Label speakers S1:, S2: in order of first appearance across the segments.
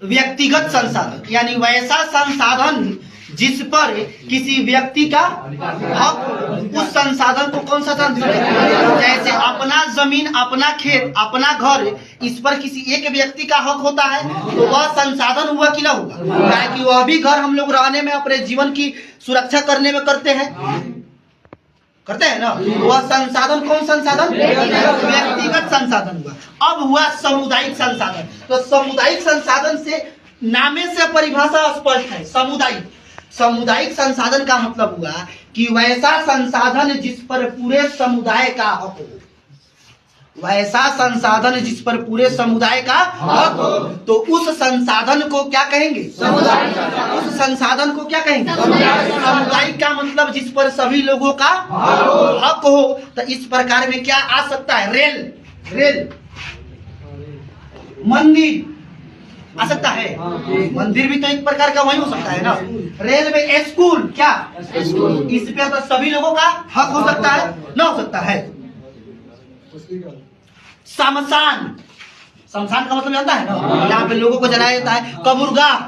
S1: व्यक्तिगत संसाधन यानी वैसा संसाधन जिस पर किसी व्यक्ति का हक, उस संसाधन को कौन सा संसाधन? जैसे अपना जमीन, अपना खेत, अपना घर, इस पर किसी एक व्यक्ति का हक होता है तो वह संसाधन हुआ कि ना हुआ? ताकि वह भी घर हम लोग रहने में, अपने जीवन की सुरक्षा करने में करते हैं ना। वह संसाधन कौन संसाधन? व्यक्तिगत संसाधन हुआ। अब हुआ सामुदायिक संसाधन। तो सामुदायिक संसाधन से नामे से परिभाषा स्पष्ट है। सामुदायिक संसाधन का मतलब हुआ कि वैसा संसाधन जिस पर पूरे समुदाय का हक हो, वैसा संसाधन जिस पर पूरे समुदाय का हक हो, तो उस संसाधन को क्या कहेंगे? उस संसाधन को क्या कहेंगे? सामुदायिक का मतलब जिस पर सभी लोगों का हक हो। तो इस प्रकार में क्या आ सकता है? रेल, मंदिर आ सकता है। मंदिर भी तो एक प्रकार का वही हो सकता है ना। रेलवे, स्कूल, क्या इस पे तो सभी लोगों का हक हो सकता है ना, हो सकता है। शमशान का मतलब जानता है ना, यहाँ पे लोगों को जलाया जाता है। कब्रगाह,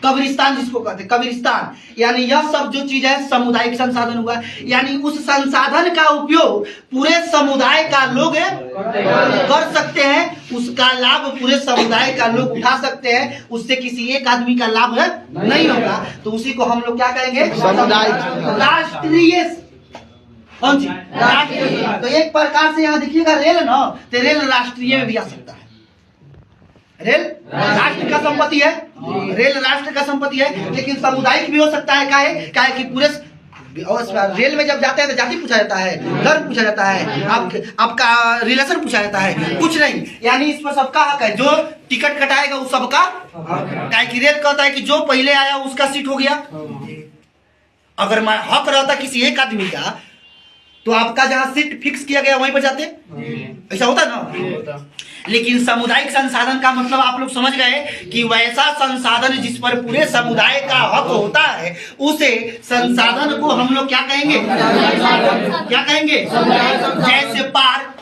S1: कब्रिस्तान जिसको कहते हैं, कब्रिस्तान, यानी यह सब जो चीज है सामुदायिक संसाधन हुआ। यानी उस संसाधन का उपयोग पूरे समुदाय का लोग कर सकते हैं, उसका लाभ पूरे समुदाय का लोग उठा सकते हैं, उससे किसी एक आदमी का लाभ नहीं होगा। तो उसी को हम लोग क्या कहेंगे? सामुदायिक। राष्ट्रीय, कौन सी? राष्ट्रीय। तो एक प्रकार से यहाँ देखिएगा रेल ना, तो रेल राष्ट्रीय में भी आ सकता है। रेल राष्ट्र का संपत्ति है, रेल राष्ट्र का संपत्ति है, लेकिन सामुदायिक भी हो सकता है। काहे कि पूरे रेल में जब जाते हैं तो जाति पूछा जाता है, धर्म पूछा जाता है, आपका रिलेशन पूछा जाता है, कुछ नहीं। यानी इस पर सबका हक है। जो टिकट कटाएगा उस सबका, काहे कि रेल कहता है कि जो पहले आया उसका सीट हो गया। अगर हक रहता किसी एक आदमी का तो आपका जहां सीट फिक्स किया गया वहीं पर जाते, ऐसा होता ना। लेकिन सामुदायिक संसाधन का मतलब आप लोग समझ गए कि वैसा संसाधन जिस पर पूरे समुदाय का हक होता है, उसे संसाधन को हम लोग क्या कहेंगे? क्या कहेंगे? जैसे पार्क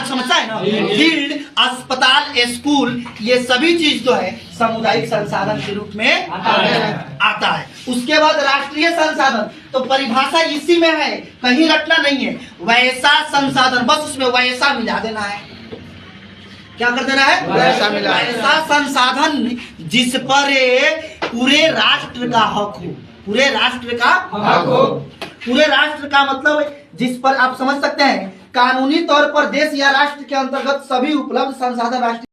S1: समझता है ना, फील्ड, अस्पताल, स्कूल, ये सभी चीज जो है सामुदायिक संसाधन के रूप में आता है। उसके बाद राष्ट्रीय संसाधन, तो परिभाषा इसी में है, कहीं रटना नहीं है। वैसा संसाधन, बस उसमें वैसा मिला देना है। क्या कर देना है? वैसा संसाधन जिस पर पूरे राष्ट्र का हक हो। पूरे राष्ट्र का हक हो। पूरे राष्ट्र का मतलब जिस पर आप समझ सकते हैं कानूनी तौर पर देश या राष्ट्र के अंतर्गत सभी उपलब्ध संसाधन राष्ट्र